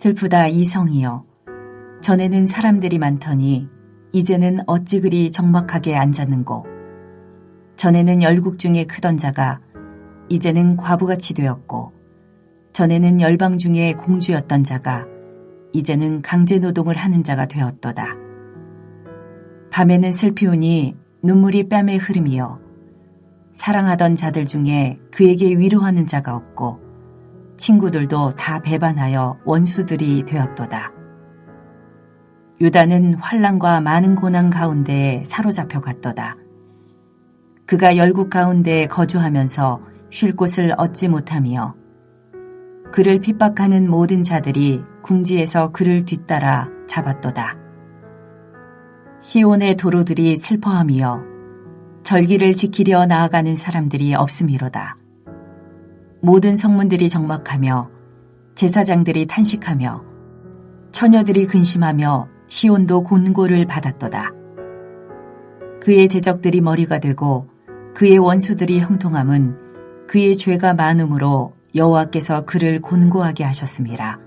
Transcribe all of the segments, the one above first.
슬프다 이성이여. 전에는 사람들이 많더니 이제는 어찌 그리 적막하게 앉았는고. 전에는 열국 중에 크던 자가 이제는 과부같이 되었고, 전에는 열방 중에 공주였던 자가 이제는 강제노동을 하는 자가 되었도다. 밤에는 슬피우니 눈물이 뺨에 흐름이여. 사랑하던 자들 중에 그에게 위로하는 자가 없고, 친구들도 다 배반하여 원수들이 되었도다. 유다는 환난과 많은 고난 가운데에 사로잡혀 갔도다. 그가 열국 가운데에 거주하면서 쉴 곳을 얻지 못하며, 그를 핍박하는 모든 자들이 궁지에서 그를 뒤따라 잡았도다. 시온의 도로들이 슬퍼하며 절기를 지키려 나아가는 사람들이 없음이로다. 모든 성문들이 적막하며 제사장들이 탄식하며 처녀들이 근심하며 시온도 곤고를 받았도다. 그의 대적들이 머리가 되고 그의 원수들이 형통함은 그의 죄가 많음으로 여호와께서 그를 곤고하게 하셨음이라.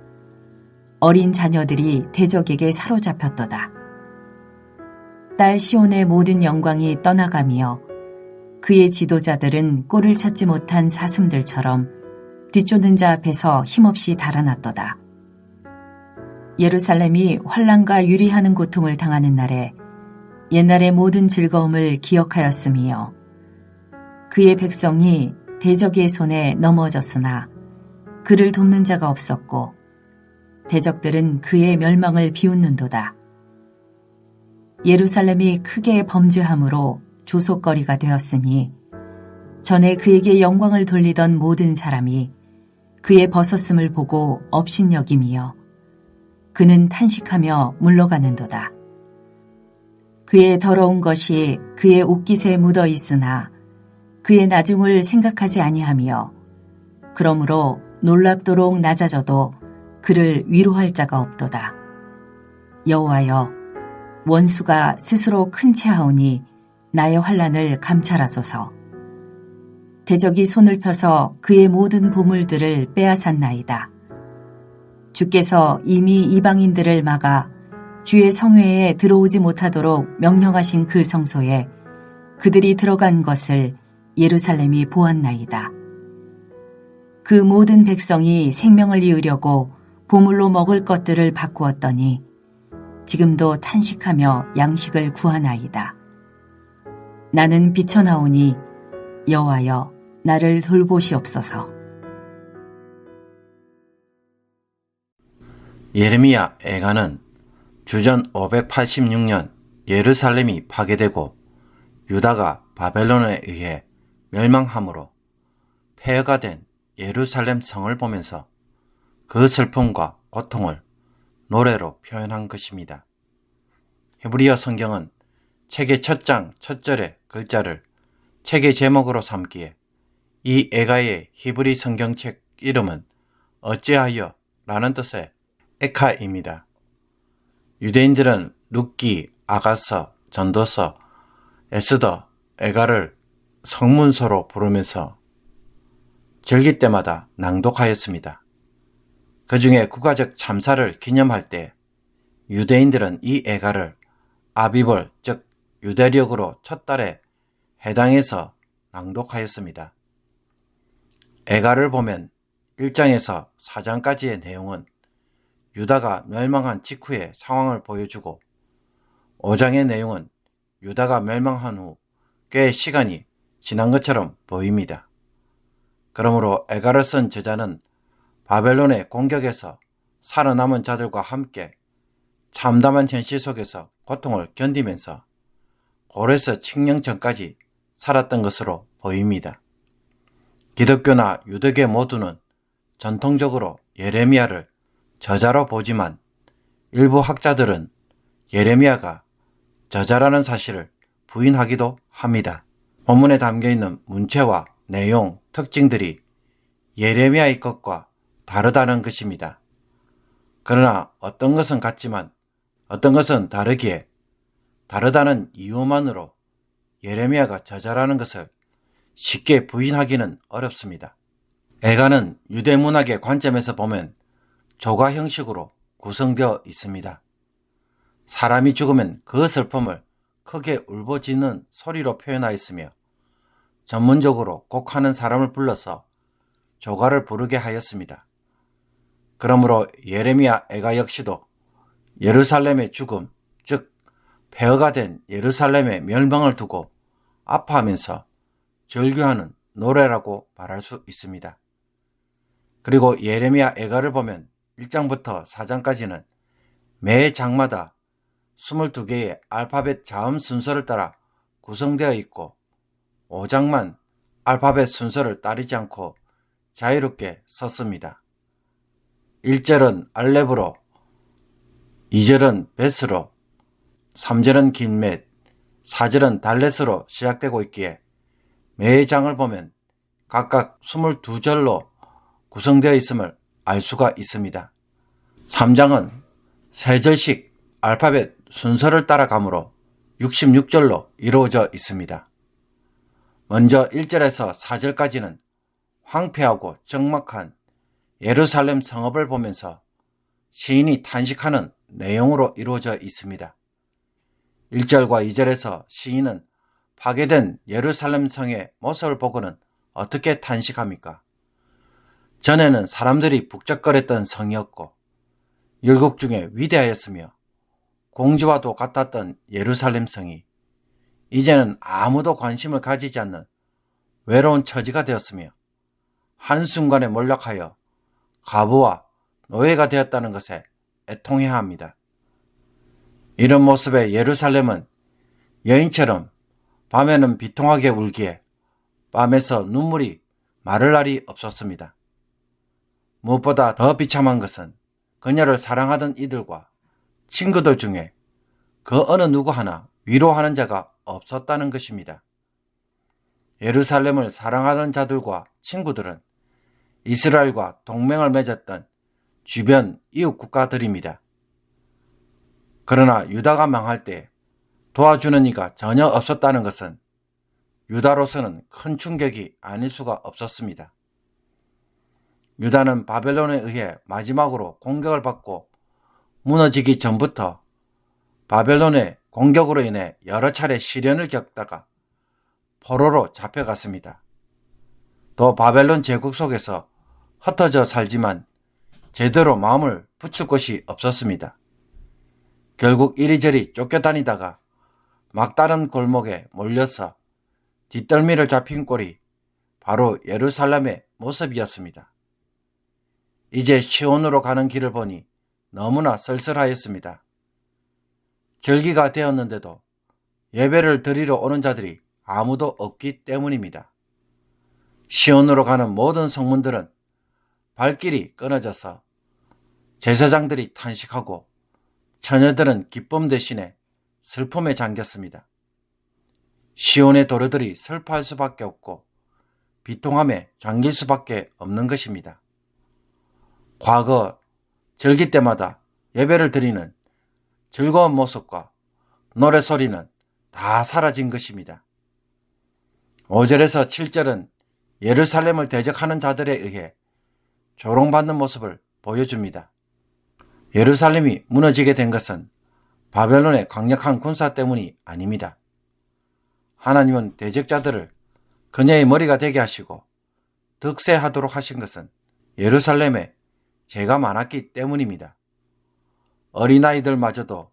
어린 자녀들이 대적에게 사로잡혔도다. 딸 시온의 모든 영광이 떠나가며 그의 지도자들은 꼴을 찾지 못한 사슴들처럼 뒤쫓는 자 앞에서 힘없이 달아났도다. 예루살렘이 환난과 유리하는 고통을 당하는 날에 옛날의 모든 즐거움을 기억하였으며, 그의 백성이 대적의 손에 넘어졌으나 그를 돕는 자가 없었고, 대적들은 그의 멸망을 비웃는도다. 예루살렘이 크게 범죄함으로 조속거리가 되었으니 전에 그에게 영광을 돌리던 모든 사람이 그의 벗었음을 보고 업신여김이여 그는 탄식하며 물러가는도다. 그의 더러운 것이 그의 옷깃에 묻어 있으나 그의 나중을 생각하지 아니하며, 그러므로 놀랍도록 낮아져도 그를 위로할 자가 없도다. 여호와여, 원수가 스스로 큰 채하오니 나의 환난을 감찰하소서. 대적이 손을 펴서 그의 모든 보물들을 빼앗았나이다. 주께서 이미 이방인들을 막아 주의 성회에 들어오지 못하도록 명령하신 그 성소에 그들이 들어간 것을 예루살렘이 보았나이다. 그 모든 백성이 생명을 이으려고 보물로 먹을 것들을 바꾸었더니 지금도 탄식하며 양식을 구하나이다. 나는 비쳐나오니 여호와여, 나를 돌보시옵소서. 예레미야 애가는 주전 586년 예루살렘이 파괴되고 유다가 바벨론에 의해 멸망함으로 폐허가 된 예루살렘 성을 보면서 그 슬픔과 고통을 노래로 표현한 것입니다. 히브리어 성경은 책의 첫 장 첫 절의 글자를 책의 제목으로 삼기에 이 애가의 히브리 성경책 이름은 어찌하여 라는 뜻의 에카입니다. 유대인들은 룻기, 아가서, 전도서, 에스더, 애가를 성문서로 부르면서 절기 때마다 낭독하였습니다. 그 중에 국가적 참사를 기념할 때 유대인들은 이 애가를 아비벌, 즉 유대력으로 첫 달에 해당해서 낭독하였습니다. 애가를 보면 1장에서 4장까지의 내용은 유다가 멸망한 직후의 상황을 보여주고 5장의 내용은 유다가 멸망한 후 꽤 시간이 지난 것처럼 보입니다. 그러므로 애가를 쓴 저자는 바벨론의 공격에서 살아남은 자들과 함께 참담한 현실 속에서 고통을 견디면서 고레스 칙령 전까지 살았던 것으로 보입니다. 기독교나 유대교 모두는 전통적으로 예레미야를 저자로 보지만 일부 학자들은 예레미야가 저자라는 사실을 부인하기도 합니다. 본문에 담겨있는 문체와 내용, 특징들이 예레미야의 것과 다르다는 것입니다. 그러나 어떤 것은 같지만 어떤 것은 다르기에 다르다는 이유만으로 예레미야가 저자라는 것을 쉽게 부인하기는 어렵습니다. 애가는 유대 문학의 관점에서 보면 조가 형식으로 구성되어 있습니다. 사람이 죽으면 그 슬픔을 크게 울부짖는 소리로 표현하였으며 전문적으로 곡하는 사람을 불러서 조가를 부르게 하였습니다. 그러므로 예레미야 애가 역시도 예루살렘의 죽음, 즉 폐허가 된 예루살렘의 멸망을 두고 아파하면서 절규하는 노래라고 말할 수 있습니다. 그리고 예레미야 애가를 보면 1장부터 4장까지는 매 장마다 22개의 알파벳 자음 순서를 따라 구성되어 있고 5장만 알파벳 순서를 따르지 않고 자유롭게 썼습니다. 1절은 알렙으로, 2절은 베스로, 3절은 길멧, 4절은 달렛으로 시작되고 있기에 매 장을 보면 각각 22절로 구성되어 있음을 알 수가 있습니다. 3장은 3절씩 알파벳 순서를 따라가므로 66절로 이루어져 있습니다. 먼저 1절에서 4절까지는 황폐하고 적막한 예루살렘 성읍을 보면서 시인이 탄식하는 내용으로 이루어져 있습니다. 1절과 2절에서 시인은 파괴된 예루살렘 성의 모습을 보고는 어떻게 탄식합니까? 전에는 사람들이 북적거렸던 성이었고 율곡 중에 위대하였으며 공주와도 같았던 예루살렘 성이 이제는 아무도 관심을 가지지 않는 외로운 처지가 되었으며 한순간에 몰락하여 과부와 노예가 되었다는 것에 애통해야 합니다. 이런 모습의 예루살렘은 여인처럼 밤에는 비통하게 울기에 밤에서 눈물이 마를 날이 없었습니다. 무엇보다 더 비참한 것은 그녀를 사랑하던 이들과 친구들 중에 그 어느 누구 하나 위로하는 자가 없었다는 것입니다. 예루살렘을 사랑하던 자들과 친구들은 이스라엘과 동맹을 맺었던 주변 이웃 국가들입니다. 그러나 유다가 망할 때 도와주는 이가 전혀 없었다는 것은 유다로서는 큰 충격이 아닐 수가 없었습니다. 유다는 바벨론에 의해 마지막으로 공격을 받고 무너지기 전부터 바벨론의 공격으로 인해 여러 차례 시련을 겪다가 포로로 잡혀갔습니다. 또 바벨론 제국 속에서 흩어져 살지만 제대로 마음을 붙일 곳이 없었습니다. 결국 이리저리 쫓겨다니다가 막다른 골목에 몰려서 뒷덜미를 잡힌 꼴이 바로 예루살렘의 모습이었습니다. 이제 시온으로 가는 길을 보니 너무나 쓸쓸하였습니다. 절기가 되었는데도 예배를 드리러 오는 자들이 아무도 없기 때문입니다. 시온으로 가는 모든 성문들은 발길이 끊어져서 제사장들이 탄식하고 처녀들은 기쁨 대신에 슬픔에 잠겼습니다. 시온의 도로들이 슬퍼할 수밖에 없고 비통함에 잠길 수밖에 없는 것입니다. 과거 절기 때마다 예배를 드리는 즐거운 모습과 노래소리는 다 사라진 것입니다. 5절에서 7절은 예루살렘을 대적하는 자들에 의해 조롱받는 모습을 보여줍니다. 예루살렘이 무너지게 된 것은 바벨론의 강력한 군사 때문이 아닙니다. 하나님은 대적자들을 그녀의 머리가 되게 하시고 득세하도록 하신 것은 예루살렘에 죄가 많았기 때문입니다. 어린아이들마저도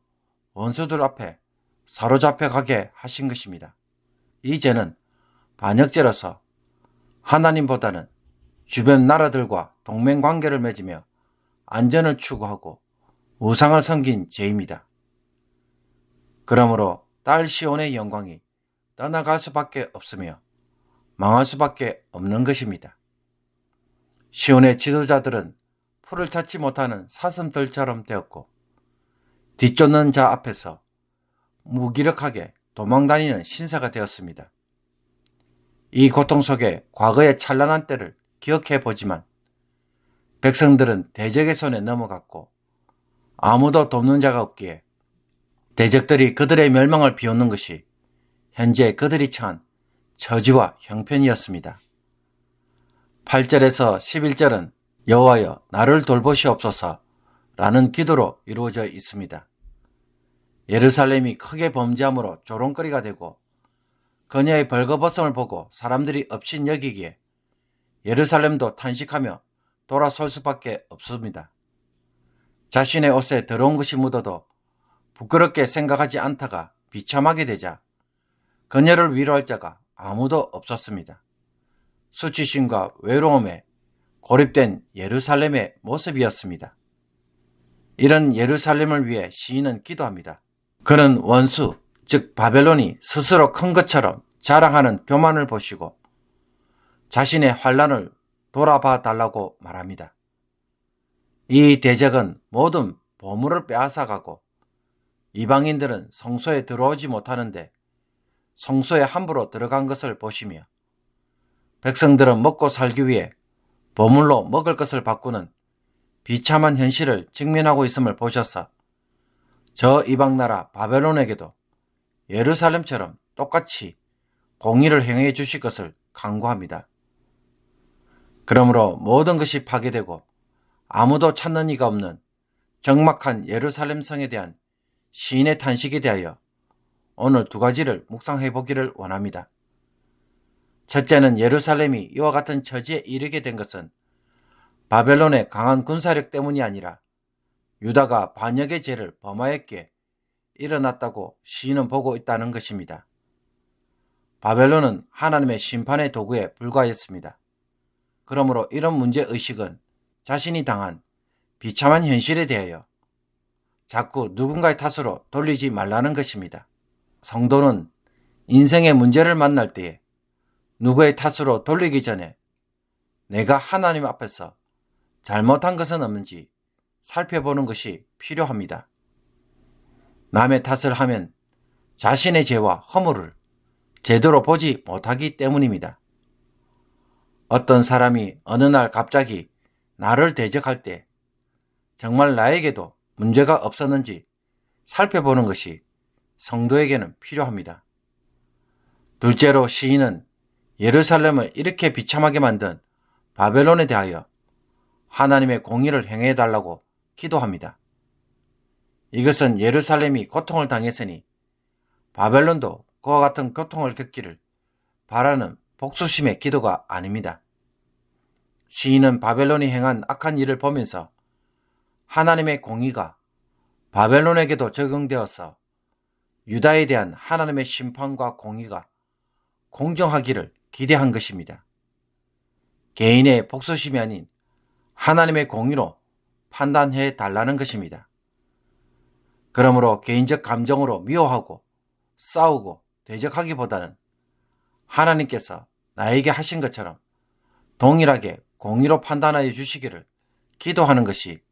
원수들 앞에 사로잡혀 가게 하신 것입니다. 이 죄는 반역죄로서 하나님보다는 주변 나라들과 동맹관계를 맺으며 안전을 추구하고 우상을 섬긴 죄입니다. 그러므로 딸 시온의 영광이 떠나갈 수밖에 없으며 망할 수밖에 없는 것입니다. 시온의 지도자들은 풀을 찾지 못하는 사슴들처럼 되었고 뒤쫓는 자 앞에서 무기력하게 도망다니는 신사가 되었습니다. 이 고통 속에 과거의 찬란한 때를 기억해 보지만 백성들은 대적의 손에 넘어갔고 아무도 돕는 자가 없기에 대적들이 그들의 멸망을 비웃는 것이 현재 그들이 처한 처지와 형편이었습니다. 8절에서 11절은 여호와여 나를 돌보시옵소서 라는 기도로 이루어져 있습니다. 예루살렘이 크게 범죄함으로 조롱거리가 되고 그녀의 벌거벗음을 보고 사람들이 업신 여기기에 예루살렘도 탄식하며 돌아설 수밖에 없습니다. 자신의 옷에 더러운 것이 묻어도 부끄럽게 생각하지 않다가 비참하게 되자 그녀를 위로할 자가 아무도 없었습니다. 수치심과 외로움에 고립된 예루살렘의 모습이었습니다. 이런 예루살렘을 위해 시인은 기도합니다. 그는 원수, 즉 바벨론이 스스로 큰 것처럼 자랑하는 교만을 보시고 자신의 환난을 돌아봐 달라고 말합니다. 이 대적은 모든 보물을 빼앗아가고 이방인들은 성소에 들어오지 못하는데 성소에 함부로 들어간 것을 보시며 백성들은 먹고 살기 위해 보물로 먹을 것을 바꾸는 비참한 현실을 직면하고 있음을 보셔서 저 이방나라 바벨론에게도 예루살렘처럼 똑같이 공의를 행해 주실 것을 간구합니다. 그러므로 모든 것이 파괴되고 아무도 찾는 이가 없는 적막한 예루살렘 성에 대한 시인의 탄식에 대하여 오늘 두 가지를 묵상해 보기를 원합니다. 첫째는 예루살렘이 이와 같은 처지에 이르게 된 것은 바벨론의 강한 군사력 때문이 아니라 유다가 반역의 죄를 범하였기에 일어났다고 시인은 보고 있다는 것입니다. 바벨론은 하나님의 심판의 도구에 불과했습니다. 그러므로 이런 문제의식은 자신이 당한 비참한 현실에 대하여 자꾸 누군가의 탓으로 돌리지 말라는 것입니다. 성도는 인생의 문제를 만날 때에 누구의 탓으로 돌리기 전에 내가 하나님 앞에서 잘못한 것은 없는지 살펴보는 것이 필요합니다. 남의 탓을 하면 자신의 죄와 허물을 제대로 보지 못하기 때문입니다. 어떤 사람이 어느 날 갑자기 나를 대적할 때 정말 나에게도 문제가 없었는지 살펴보는 것이 성도에게는 필요합니다. 둘째로 시인은 예루살렘을 이렇게 비참하게 만든 바벨론에 대하여 하나님의 공의를 행해 달라고 기도합니다. 이것은 예루살렘이 고통을 당했으니 바벨론도 그와 같은 고통을 겪기를 바라는 복수심의 기도가 아닙니다. 시인은 바벨론이 행한 악한 일을 보면서 하나님의 공의가 바벨론에게도 적용되어서 유다에 대한 하나님의 심판과 공의가 공정하기를 기대한 것입니다. 개인의 복수심이 아닌 하나님의 공의로 판단해 달라는 것입니다. 그러므로 개인적 감정으로 미워하고 싸우고 대적하기보다는 하나님께서 나에게 하신 것처럼 동일하게 공의로 판단하여 주시기를 기도하는 것이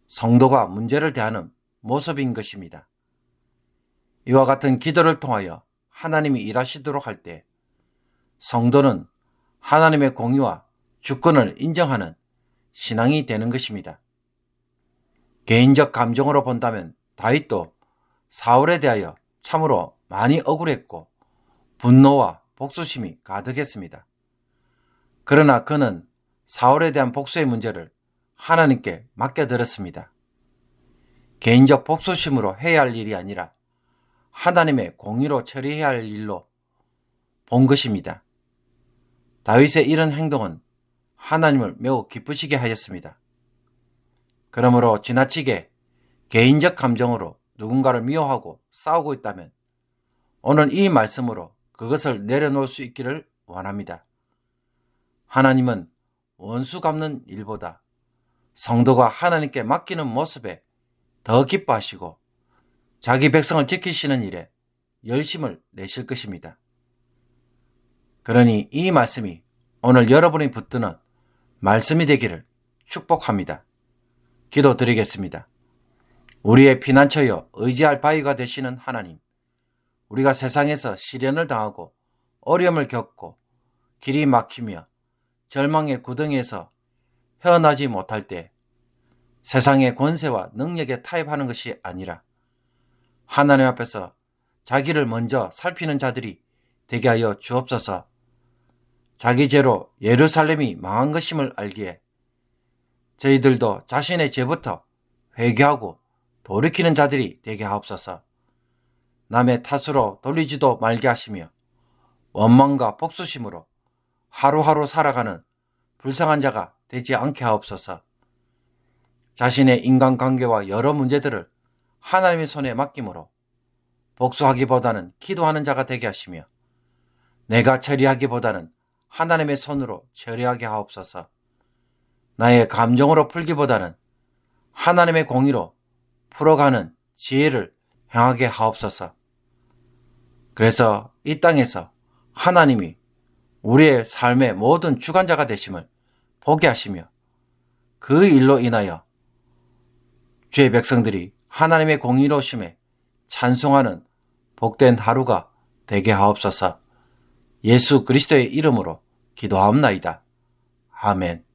성도가 문제를 대하는 모습인 것입니다. 이와 같은 기도를 통하여 하나님이 일하시도록 할 때 성도는 하나님의 공의와 주권을 인정하는 신앙이 되는 것입니다. 개인적 감정으로 본다면 다윗도 사울에 대하여 참으로 많이 억울했고 분노와 복수심이 가득했습니다. 그러나 그는 사울에 대한 복수의 문제를 하나님께 맡겨드렸습니다. 개인적 복수심으로 해야 할 일이 아니라 하나님의 공의로 처리해야 할 일로 본 것입니다. 다윗의 이런 행동은 하나님을 매우 기쁘시게 하였습니다. 그러므로 지나치게 개인적 감정으로 누군가를 미워하고 싸우고 있다면 오늘 이 말씀으로 그것을 내려놓을 수 있기를 원합니다. 하나님은 원수 갚는 일보다 성도가 하나님께 맡기는 모습에 더 기뻐하시고 자기 백성을 지키시는 일에 열심을 내실 것입니다. 그러니 이 말씀이 오늘 여러분이 붙드는 말씀이 되기를 축복합니다. 기도드리겠습니다. 우리의 피난처여 의지할 바위가 되시는 하나님, 우리가 세상에서 시련을 당하고 어려움을 겪고 길이 막히며 절망의 구덩이에서 헤어나지 못할 때 세상의 권세와 능력에 타협하는 것이 아니라 하나님 앞에서 자기를 먼저 살피는 자들이 되게 하여 주옵소서. 자기 죄로 예루살렘이 망한 것임을 알기에 저희들도 자신의 죄부터 회개하고 돌이키는 자들이 되게 하옵소서. 남의 탓으로 돌리지도 말게 하시며 원망과 복수심으로 하루하루 살아가는 불쌍한 자가 되지 않게 하옵소서. 자신의 인간관계와 여러 문제들을 하나님의 손에 맡김으로 복수하기보다는 기도하는 자가 되게 하시며 내가 처리하기보다는 하나님의 손으로 처리하게 하옵소서. 나의 감정으로 풀기보다는 하나님의 공의로 풀어가는 지혜를 행하게 하옵소서. 그래서 이 땅에서 하나님이 우리의 삶의 모든 주관자가 되심을 보게 하시며 그 일로 인하여 주의 백성들이 하나님의 공의로우심에 찬송하는 복된 하루가 되게 하옵소서. 예수 그리스도의 이름으로 기도하옵나이다. 아멘.